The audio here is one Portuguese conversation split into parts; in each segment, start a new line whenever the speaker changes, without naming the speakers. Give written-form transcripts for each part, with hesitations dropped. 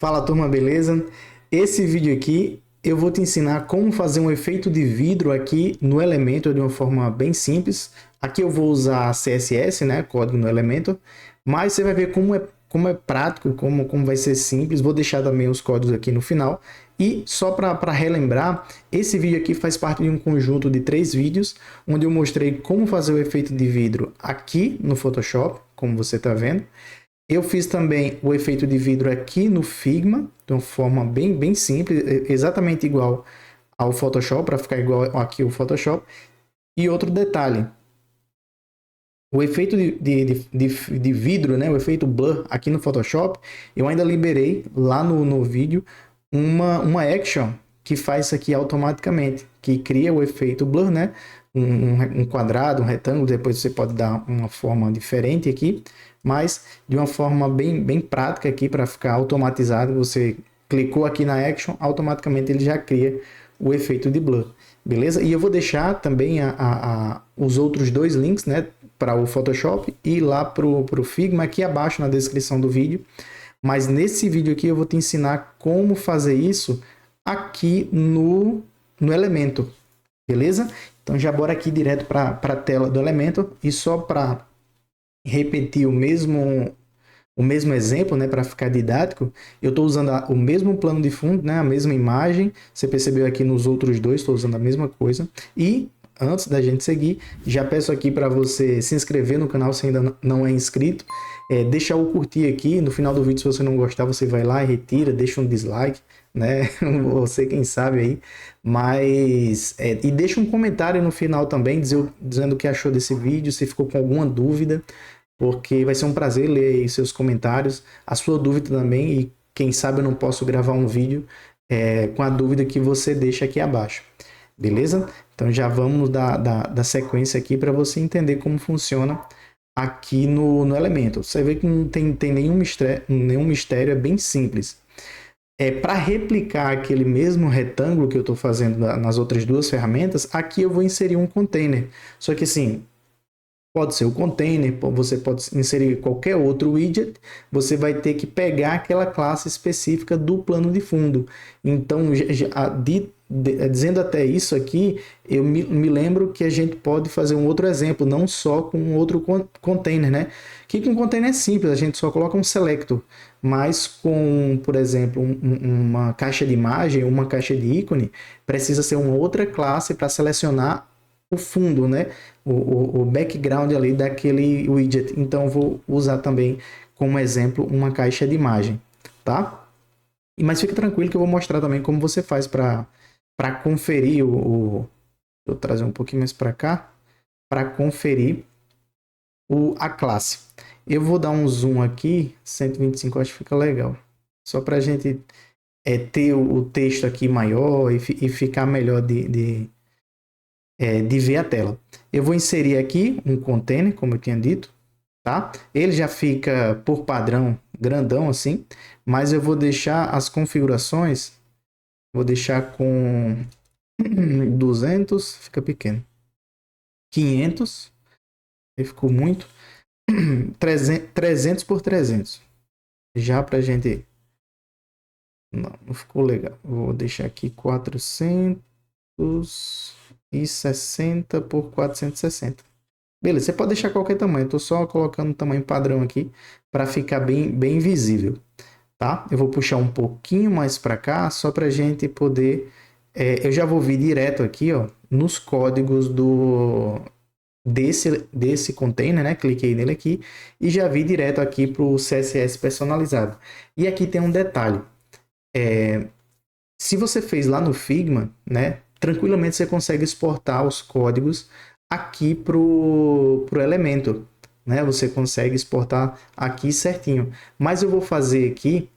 Fala turma, beleza? Esse vídeo aqui eu vou te ensinar como fazer um efeito de vidro aqui no Elementor de uma forma bem simples. Aqui eu vou usar CSS, né, código no Elementor, mas você vai ver como é prático, como vai ser simples. Vou deixar também os códigos aqui no final. E só para relembrar, esse vídeo aqui faz parte de um conjunto de 3 vídeos, onde eu mostrei como fazer o efeito de vidro aqui no Photoshop, como você está vendo. Eu fiz também o efeito de vidro aqui no Figma, de uma forma bem simples, exatamente igual ao Photoshop, para ficar igual aqui o Photoshop. E outro detalhe, o efeito de vidro, né, o efeito blur aqui no Photoshop, eu ainda liberei lá no vídeo uma action que faz isso aqui automaticamente, que cria o efeito blur, né? Um quadrado, um retângulo, depois você pode dar uma forma diferente aqui, mas de uma forma bem prática aqui para ficar automatizado. Você clicou aqui na action, automaticamente ele já cria o efeito de blur, beleza? E eu vou deixar também os outros dois links, né, para o Photoshop e lá para o Figma aqui abaixo na descrição do vídeo. Mas nesse vídeo aqui eu vou te ensinar como fazer isso aqui no Elementor, beleza? Então já bora aqui direto para a tela do Elementor e só para repetir o mesmo exemplo, né, para ficar didático, eu estou usando o mesmo plano de fundo, né, a mesma imagem. Você percebeu aqui nos outros dois, estou usando a mesma coisa. E antes da gente seguir, já peço aqui para você se inscrever no canal se ainda não é inscrito. Deixar o curtir aqui. No final do vídeo, se você não gostar, você vai lá e retira, deixa um dislike, né? Você quem sabe aí. Mas e deixa um comentário no final também dizendo o que achou desse vídeo, se ficou com alguma dúvida, porque vai ser um prazer ler aí seus comentários, a sua dúvida também, e quem sabe eu não posso gravar um vídeo com a dúvida que você deixa aqui abaixo, beleza? Então já vamos dar sequência aqui para você entender como funciona aqui no Elementor. Você vê que não tem nenhum mistério, é bem simples. Para replicar aquele mesmo retângulo que eu estou fazendo nas outras duas ferramentas, aqui eu vou inserir um container. Só que assim, pode ser o container, você pode inserir qualquer outro widget, você vai ter que pegar aquela classe específica do plano de fundo. Então, dizendo até isso aqui, eu me lembro que a gente pode fazer um outro exemplo, não só com um outro container, né? Que com container é simples, a gente só coloca um selector, mas com, por exemplo, uma caixa de imagem, uma caixa de ícone, precisa ser uma outra classe para selecionar o fundo, né? O background ali daquele widget. Então, vou usar também como exemplo uma caixa de imagem, tá? Mas fica tranquilo que eu vou mostrar também como você faz para conferir Vou trazer um pouquinho mais para cá, para conferir a classe. Eu vou dar um zoom aqui, 125 acho que fica legal. Só para a gente ter o texto aqui maior e ficar melhor de ver a tela. Eu vou inserir aqui um container, como eu tinha dito, tá? Ele já fica por padrão grandão assim, mas eu vou deixar as configurações, vou deixar com 200, fica pequeno. 500, aí ficou muito. 300 por 300. Já pra gente... Não ficou legal. Vou deixar aqui 460 por 460. Beleza, você pode deixar qualquer tamanho. Estou só colocando o tamanho padrão aqui para ficar bem visível, tá? Eu vou puxar um pouquinho mais para cá só para a gente poder... eu já vou vir direto aqui, ó, nos códigos desse container, né? Cliquei nele aqui e já vi direto aqui para o CSS personalizado. E aqui tem um detalhe. Se você fez lá no Figma, né? Tranquilamente você consegue exportar os códigos aqui pro Elementor, né? Você consegue exportar aqui certinho. Mas eu vou fazer aqui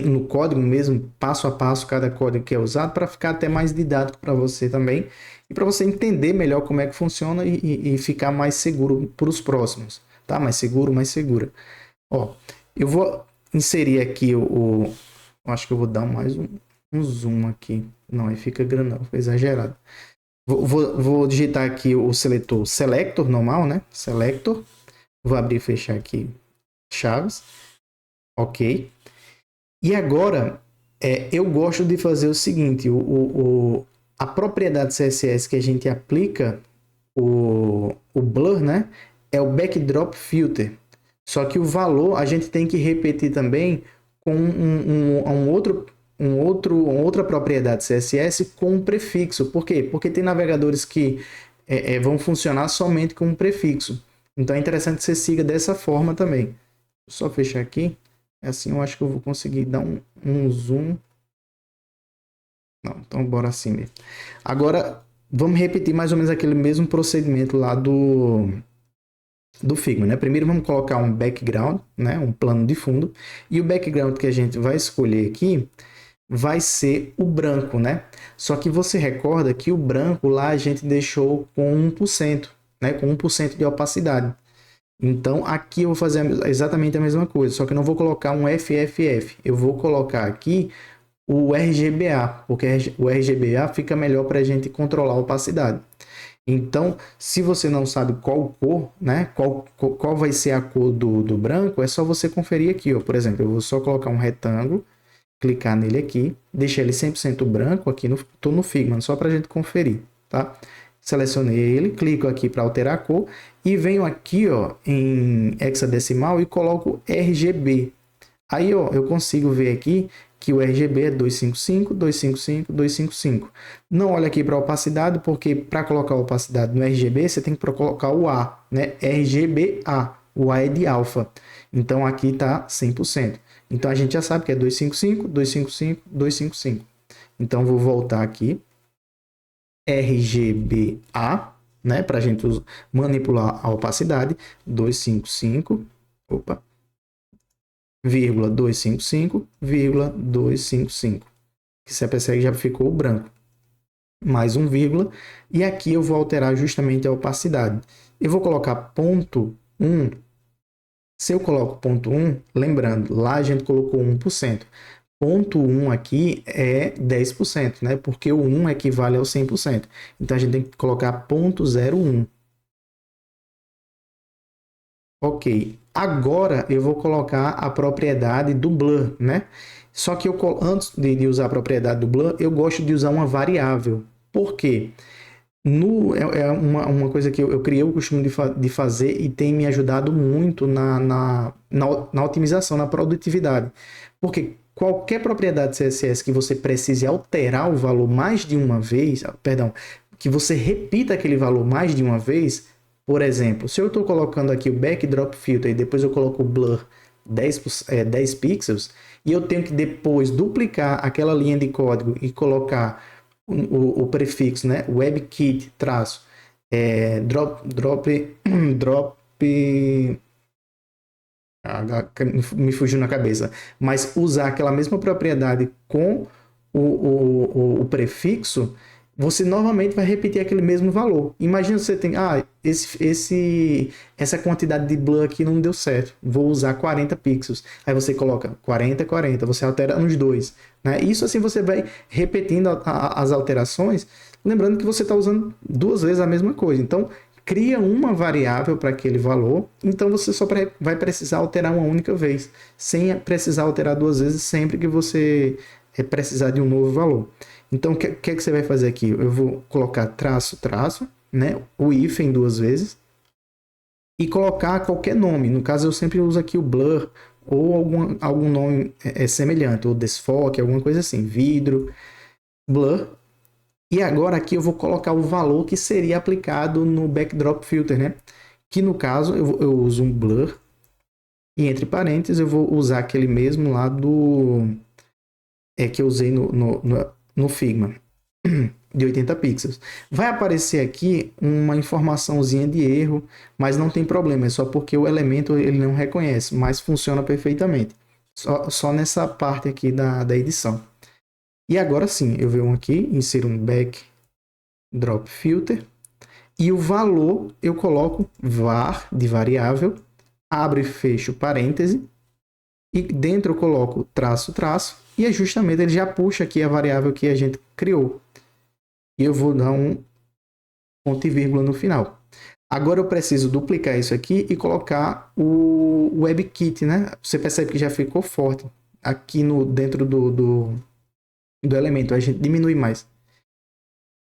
no código mesmo, passo a passo, cada código que é usado, para ficar até mais didático para você também e para você entender melhor como é que funciona e ficar mais seguro para os próximos, tá? Mais seguro, mais segura. Ó, eu vou inserir aqui acho que eu vou dar mais um zoom aqui. Não, aí fica grandão, foi exagerado. Vou digitar aqui o seletor Selector normal, né? Selector. Vou abrir e fechar aqui chaves. Ok. E agora, eu gosto de fazer o seguinte, a propriedade CSS que a gente aplica o blur, né, é o backdrop filter. Só que o valor a gente tem que repetir também com outra propriedade CSS com um prefixo. Por quê? Porque tem navegadores que vão funcionar somente com um prefixo. Então é interessante que você siga dessa forma também. Vou só fechar aqui. Assim eu acho que eu vou conseguir dar um zoom. Não, então bora assim mesmo. Agora vamos repetir mais ou menos aquele mesmo procedimento lá do Figma, né? Primeiro vamos colocar um background, né? Um plano de fundo. E o background que a gente vai escolher aqui vai ser o branco, né? Só que você recorda que o branco lá a gente deixou com 1%, né? Com 1% de opacidade. Então aqui eu vou fazer exatamente a mesma coisa, só que eu não vou colocar um FFF. Eu vou colocar aqui o RGBA, porque o RGBA fica melhor para a gente controlar a opacidade. Então, se você não sabe qual cor, né, qual vai ser a cor do branco, é só você conferir aqui. Ó. Por exemplo, eu vou só colocar um retângulo, clicar nele aqui, deixar ele 100% branco aqui, tô no Figma, só para a gente conferir, tá? Selecionei ele, clico aqui para alterar a cor e venho aqui ó, em hexadecimal e coloco RGB. Aí ó, eu consigo ver aqui que o RGB é 255, 255, 255. Não olha aqui para a opacidade, porque para colocar a opacidade no RGB, você tem que colocar o A, né? RGBA, o A é de alfa. Então aqui está 100%. Então a gente já sabe que é 255, 255, 255. Então vou voltar aqui, RGBA, né? Para a gente manipular a opacidade, 255, opa, 255,255. Que você percebe que já ficou branco. Mais um vírgula. E aqui eu vou alterar justamente a opacidade. Eu vou colocar ponto 1. Se eu coloco ponto 1, lembrando, lá a gente colocou 1%. Ponto 1 aqui é 10%, né? Porque o 1 equivale ao 100%. Então a gente tem que colocar ponto 0,1. Ok, agora eu vou colocar a propriedade do blur, né? Só que antes de usar a propriedade do blur, eu gosto de usar uma variável. Por quê? É uma coisa que eu criei o costume de fazer e tem me ajudado muito na otimização, na produtividade. Porque qualquer propriedade CSS que você precise alterar o valor mais de uma vez, perdão, que você repita aquele valor mais de uma vez, por exemplo, se eu estou colocando aqui o backdrop filter e depois eu coloco o blur 10 pixels, e eu tenho que depois duplicar aquela linha de código e colocar o prefixo, né? WebKit traço drop me fugiu na cabeça, mas usar aquela mesma propriedade com o prefixo, você novamente vai repetir aquele mesmo valor. Imagina você tem, essa quantidade de blur aqui não deu certo, vou usar 40 pixels. Aí você coloca 40, 40, você altera nos dois. Né? Isso assim você vai repetindo as alterações, lembrando que você está usando duas vezes a mesma coisa. Então, cria uma variável para aquele valor, então você só vai precisar alterar uma única vez, sem precisar alterar duas vezes sempre que você precisar de um novo valor. Então, o que você vai fazer aqui? Eu vou colocar traço, traço, né? O hífen duas vezes, e colocar qualquer nome. No caso, eu sempre uso aqui o blur, ou algum nome semelhante, ou desfoque, alguma coisa assim, vidro, blur. E agora aqui eu vou colocar o valor que seria aplicado no backdrop filter, né? Que no caso eu uso um blur e entre parênteses eu vou usar aquele mesmo lá que eu usei no Figma de 80 pixels. Vai aparecer aqui uma informaçãozinha de erro, mas não tem problema, é só porque o elemento ele não reconhece, mas funciona perfeitamente. Só nessa parte aqui da edição. E agora sim, eu venho aqui, insiro um backdrop filter e o valor eu coloco var de variável, abro e fecho parêntese e dentro eu coloco traço, traço e ajustamento, ele já puxa aqui a variável que a gente criou. E eu vou dar um ponto e vírgula no final. Agora eu preciso duplicar isso aqui e colocar o WebKit, né? Você percebe que já ficou forte. aqui no, dentro do elemento, a gente diminui mais.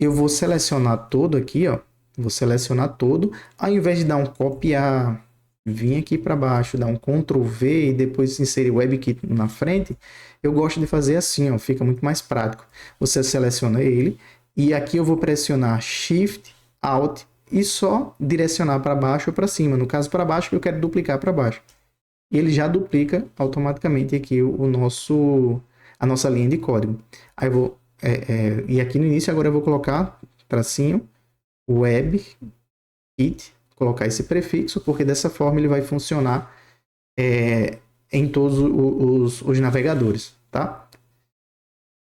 Eu vou selecionar todo aqui, ó. Vou selecionar todo, ao invés de dar um copiar, vir aqui para baixo, dar um Ctrl V e depois inserir o WebKit na frente, eu gosto de fazer assim, ó, fica muito mais prático. Você seleciona ele e aqui eu vou pressionar Shift, Alt e só direcionar para baixo ou para cima. No caso, para baixo, que eu quero duplicar para baixo. E ele já duplica automaticamente aqui a nossa linha de código. Aí eu vou, e aqui no início agora eu vou colocar tracinho WebKit, colocar esse prefixo, porque dessa forma ele vai funcionar em todos os navegadores, tá?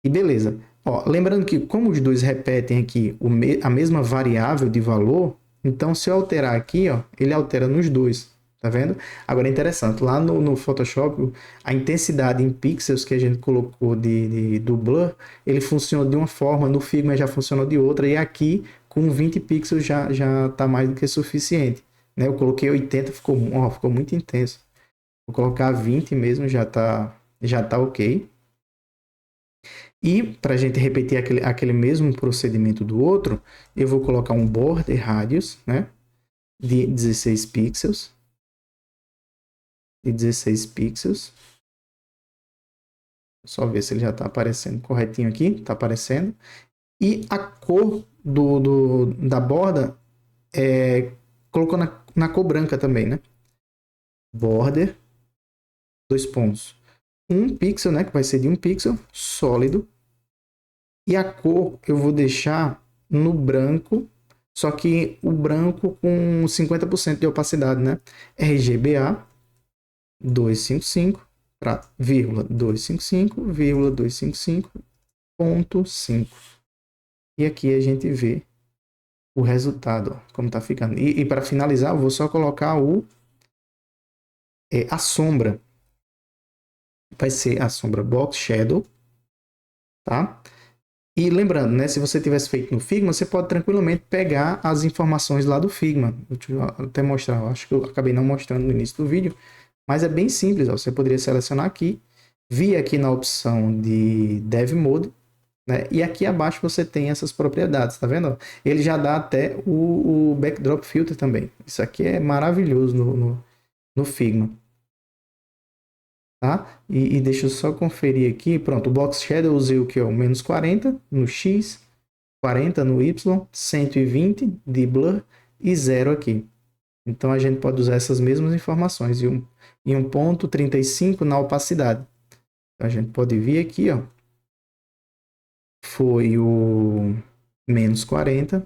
E beleza. Ó, lembrando que como os dois repetem aqui a mesma variável de valor, então se eu alterar aqui, ó, ele altera nos dois. Tá vendo? Agora é interessante, lá no Photoshop, a intensidade em pixels que a gente colocou do blur, ele funcionou de uma forma, no Figma já funcionou de outra, e aqui com 20 pixels já tá mais do que suficiente. Né? Eu coloquei 80, ficou muito intenso. Vou colocar 20 mesmo, já tá ok. E para a gente repetir aquele mesmo procedimento do outro, eu vou colocar um border radius, né, de 16 pixels. De 16 pixels. Só ver se ele já está aparecendo corretinho aqui. Está aparecendo. E a cor da borda colocou na cor branca também, né? Border, 2 pontos. 1 pixel, né? Que vai ser de 1 pixel, sólido. E a cor eu vou deixar no branco, só que o branco com 50% de opacidade, né? RGBA 255 para vírgula 255,255.5. E aqui a gente vê o resultado, ó, como está ficando. E para finalizar, eu vou só colocar a sombra. Vai ser a sombra Box Shadow, tá? E lembrando, né, se você tivesse feito no Figma, você pode tranquilamente pegar as informações lá do Figma. Deixa eu até mostrar, eu acho que eu acabei não mostrando no início do vídeo, mas é bem simples, ó. Você poderia selecionar aqui, vir aqui na opção de Dev Mode, né, e aqui abaixo você tem essas propriedades, tá vendo? Ele já dá até o Backdrop Filter também. Isso aqui é maravilhoso no Figma. Tá? E deixa eu só conferir aqui. Pronto, o Box Shadow eu usei o que? O menos 40 no X, 40 no Y, 120 de Blur e 0 aqui. Então a gente pode usar essas mesmas informações. E 1,35 na opacidade. Então a gente pode vir aqui, ó. Foi o menos 40.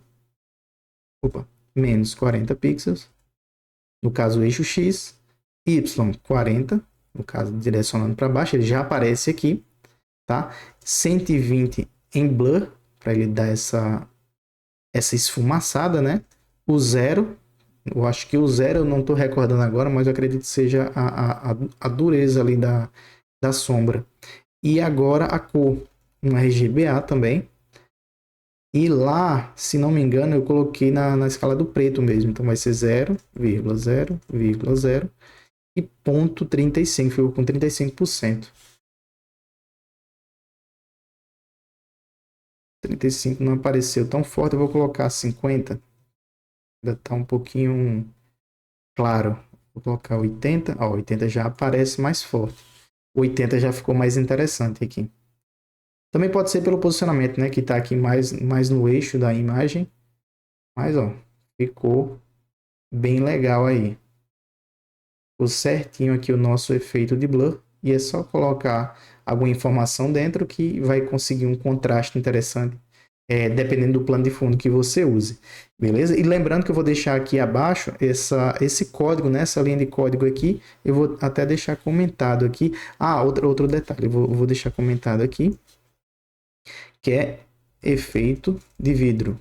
Opa, menos 40 pixels. No caso, o eixo X. Y, 40. No caso, direcionando para baixo, ele já aparece aqui, tá? 120 em blur, para ele dar essa esfumaçada, né? O 0, eu acho que o 0 eu não estou recordando agora, mas eu acredito que seja a dureza ali da sombra. E agora a cor, um RGBA também. E lá, se não me engano, eu coloquei na escala do preto mesmo, então vai ser 0,0,0 e 0,35, ficou com 35%. 35 não apareceu tão forte, eu vou colocar 50. Ainda está um pouquinho claro. Vou colocar 80. Ó, 80 já aparece mais forte. 80 já ficou mais interessante aqui. Também pode ser pelo posicionamento, né? Que está aqui mais no eixo da imagem. Mas, ó, ficou bem legal aí. Ficou certinho aqui o nosso efeito de blur. E é só colocar alguma informação dentro que vai conseguir um contraste interessante, dependendo do plano de fundo que você use. Beleza? E lembrando que eu vou deixar aqui abaixo esse código, né? Essa linha de código aqui, eu vou até deixar comentado aqui. Outro detalhe, eu vou deixar comentado aqui, que é efeito de vidro.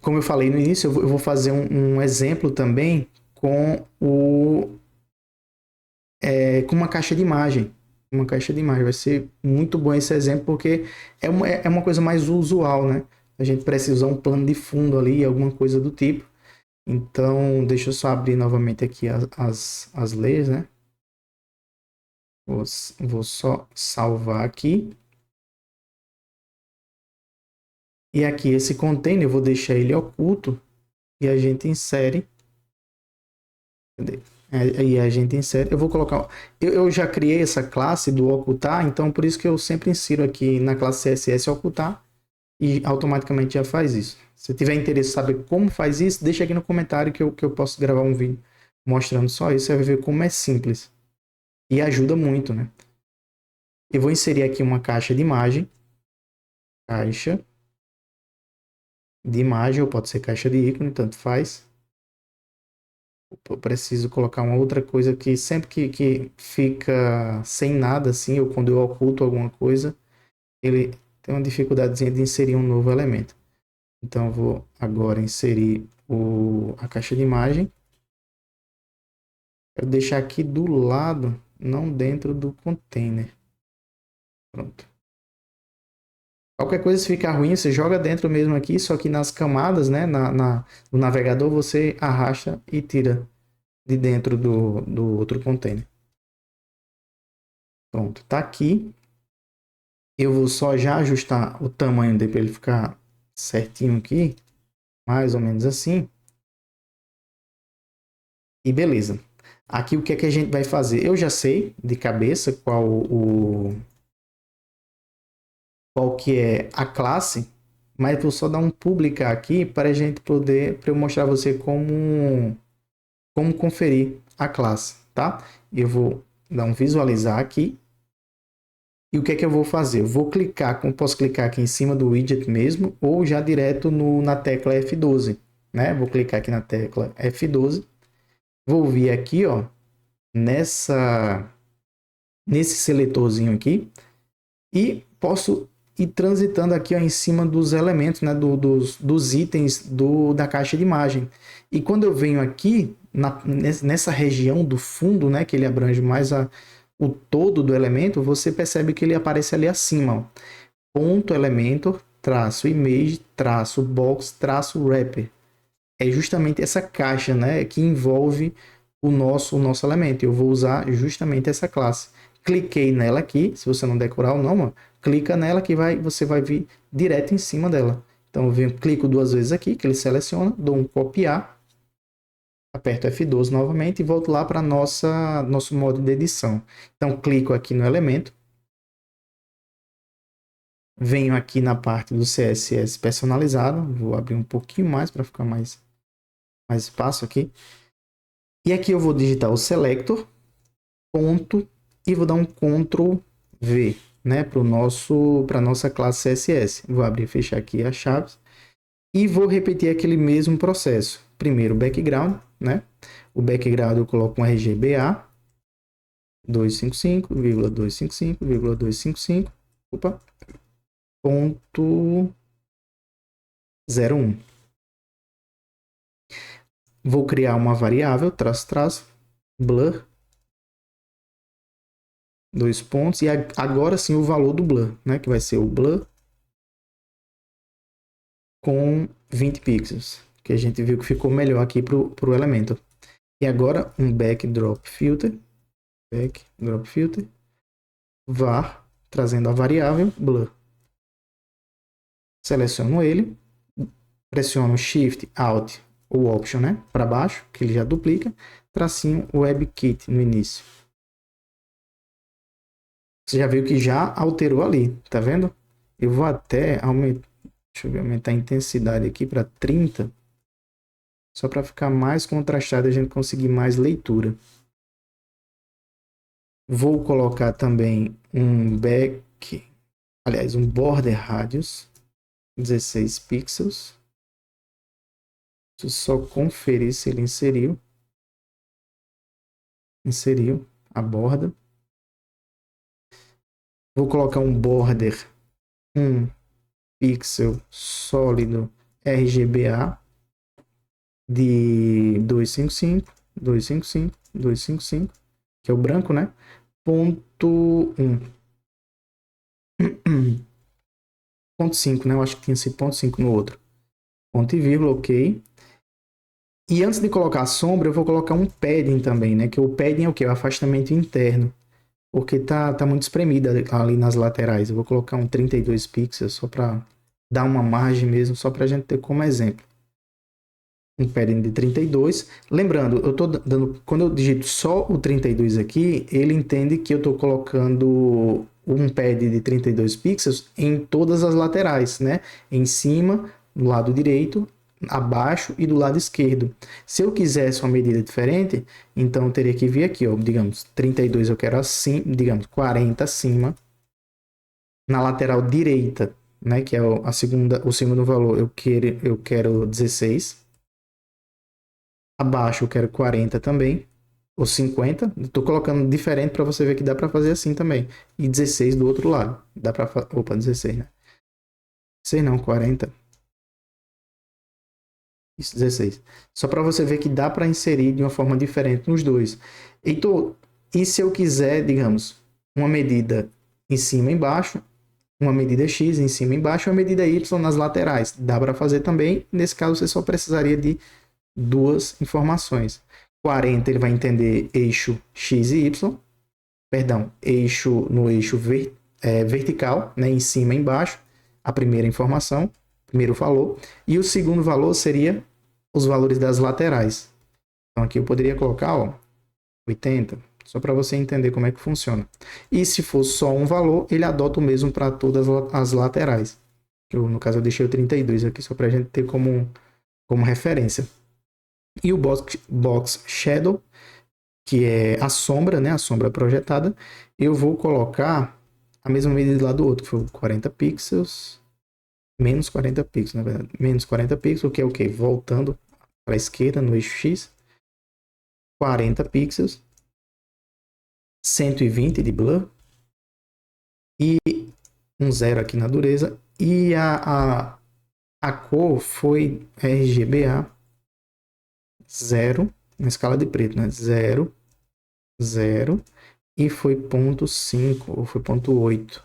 Como eu falei no início, eu vou fazer um exemplo também com com uma caixa de imagem. Uma caixa de imagem. Vai ser muito bom esse exemplo, porque é uma coisa mais usual, né? A gente precisa usar um plano de fundo ali, alguma coisa do tipo. Então, deixa eu só abrir novamente aqui as layers, né? Vou só salvar aqui. E aqui esse container, eu vou deixar ele oculto e a gente insere. Cadê? Aí a gente insere. Eu vou colocar. Eu já criei essa classe do ocultar, então por isso que eu sempre insiro aqui na classe CSS ocultar e automaticamente já faz isso. Se tiver interesse em saber como faz isso, deixa aqui no comentário que eu posso gravar um vídeo mostrando só isso. Você vai ver como é simples e ajuda muito, né? Eu vou inserir aqui uma caixa de imagem. Caixa de imagem, ou pode ser caixa de ícone, tanto faz. Eu preciso colocar uma outra coisa que sempre que fica sem nada, assim, ou quando eu oculto alguma coisa, ele tem uma dificuldadezinha de inserir um novo elemento. Então, eu vou agora inserir a caixa de imagem. Quero deixar aqui do lado, não dentro do container. Pronto. Qualquer coisa, se ficar ruim, você joga dentro mesmo aqui, só que nas camadas, né, no navegador, você arrasta e tira de dentro do outro container. Pronto, tá aqui. Eu vou só já ajustar o tamanho dele para ele ficar certinho aqui, mais ou menos assim. E beleza. Aqui o que é que a gente vai fazer? Eu já sei de cabeça qual que é a classe, mas vou só dar um publicar aqui para a gente poder, para eu mostrar a você como conferir a classe, tá? Eu vou dar um visualizar aqui. E o que é que eu vou fazer? Eu vou clicar, posso clicar aqui em cima do widget mesmo, ou já direto na tecla F12, né? Vou clicar aqui na tecla F12, vou vir aqui, ó, nesse seletorzinho aqui, e posso ir transitando aqui, ó, em cima dos elementos, né? Dos itens da caixa de imagem. E quando eu venho aqui, nessa região do fundo, né? Que ele abrange mais o todo do elemento, você percebe que ele aparece ali acima, ó. Ponto Elementor, traço image, traço box, traço wrapper. É justamente essa caixa, né, que envolve o nosso elemento. Eu vou usar justamente essa classe. Cliquei nela aqui, se você não decorar o nome, clica nela que você vai vir direto em cima dela. Então clico duas vezes aqui, que ele seleciona, dou um copiar, aperto F12 novamente e volto lá para nosso modo de edição. Então clico aqui no elemento, venho aqui na parte do CSS personalizado, vou abrir um pouquinho mais para ficar mais espaço aqui. E aqui eu vou digitar o selector, ponto, e vou dar um Ctrl V, né, para a nossa classe CSS. Vou abrir e fechar aqui as chaves e vou repetir aquele mesmo processo. Primeiro o background, né? O background eu coloco um RGBA 255,255,255, opa, ponto 01. Vou criar uma variável, traço, blur, dois pontos, e agora sim o valor do blur, né? Que vai ser o blur com 20 pixels, que a gente viu que ficou melhor aqui para o elemento. E agora um backdrop filter, var, trazendo a variável blur. Seleciono ele, pressiono Shift, Alt ou Option, né? Para baixo, que ele já duplica, tracinho WebKit no início. Você já viu que já alterou ali, tá vendo? Eu vou até aumentar, deixa eu aumentar a intensidade aqui para 30, só para ficar mais contrastado e a gente conseguir mais leitura. Vou colocar também um border radius 16 pixels. Deixa eu só conferir se ele inseriu. Inseriu a borda. Vou colocar um border 1 pixel sólido RGBA de 255, que é o branco, né? Ponto 1. Ponto 5, né? Eu acho que tinha esse ponto 5 no outro. Ponto e vírgula, ok. E antes de colocar a sombra, eu vou colocar um padding também, né? Que o padding é o quê? O afastamento interno. Porque tá muito espremida ali nas laterais. Eu vou colocar um 32 pixels só para dar uma margem mesmo, só para a gente ter como exemplo. Um padding de 32. Lembrando, eu tô dando, quando eu digito só o 32 aqui, ele entende que eu estou colocando um pad de 32 pixels em todas as laterais, né? Em cima, do lado direito, abaixo e do lado esquerdo. Se eu quisesse uma medida diferente, então eu teria que vir aqui, ó, digamos, 32 eu quero assim, digamos, 40 acima, na lateral direita, né, que é o segundo valor, eu quero 16. Abaixo eu quero 40 também, ou 50. Estou colocando diferente para você ver que dá para fazer assim também. E 16 do outro lado. Dá para opa, 16, né? 16 não, 40. Isso, 16. Só para você ver que dá para inserir de uma forma diferente nos dois. Então, e se eu quiser, digamos, uma medida em cima e embaixo, uma medida X em cima e embaixo e uma medida Y nas laterais? Dá para fazer também. Nesse caso, você só precisaria de duas informações. 40 ele vai entender eixo X e Y, perdão, eixo no eixo vertical, né, em cima e embaixo, a primeira informação, primeiro valor, e o segundo valor seria os valores das laterais. Então aqui eu poderia colocar, ó, 80, só para você entender como é que funciona. E se for só um valor, ele adota o mesmo para todas as laterais. No caso eu deixei o 32 aqui só para a gente ter como referência. E o box shadow, que é a sombra, né, a sombra projetada, eu vou colocar a mesma medida lá do outro, que foi 40 pixels, menos 40 pixels, na verdade, menos 40 pixels, que é o quê? Voltando para a esquerda no eixo X, 40 pixels, 120 de blur e um zero aqui na dureza, e a cor foi RGBA 0, na escala de preto, né? 0, 0, e foi 0,5 ou foi 0,8.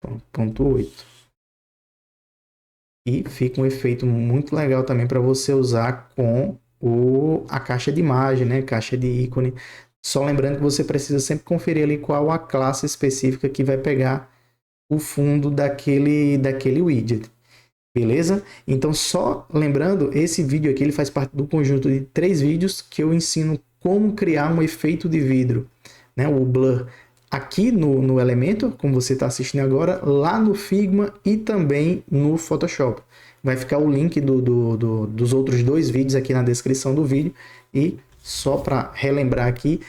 0,8. E fica um efeito muito legal também para você usar com a caixa de imagem, né? Caixa de ícone. Só lembrando que você precisa sempre conferir ali qual a classe específica que vai pegar o fundo daquele widget. Beleza? Então, só lembrando, esse vídeo aqui ele faz parte do conjunto de 3 vídeos que eu ensino como criar um efeito de vidro, né? O blur aqui no Elementor, como você está assistindo agora, lá no Figma e também no Photoshop. Vai ficar o link dos outros 2 vídeos aqui na descrição do vídeo. E só para relembrar aqui,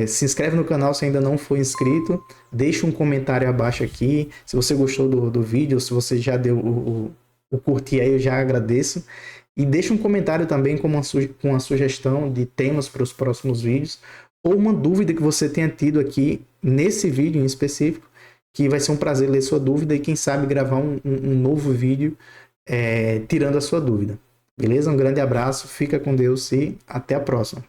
se inscreve no canal se ainda não for inscrito, deixa um comentário abaixo aqui, se você gostou do vídeo, se você já deu o curtir aí, eu já agradeço. E deixa um comentário também com uma sugestão de temas para os próximos vídeos, ou uma dúvida que você tenha tido aqui nesse vídeo em específico, que vai ser um prazer ler sua dúvida e quem sabe gravar um novo vídeo tirando a sua dúvida. Beleza? Um grande abraço, fica com Deus e até a próxima.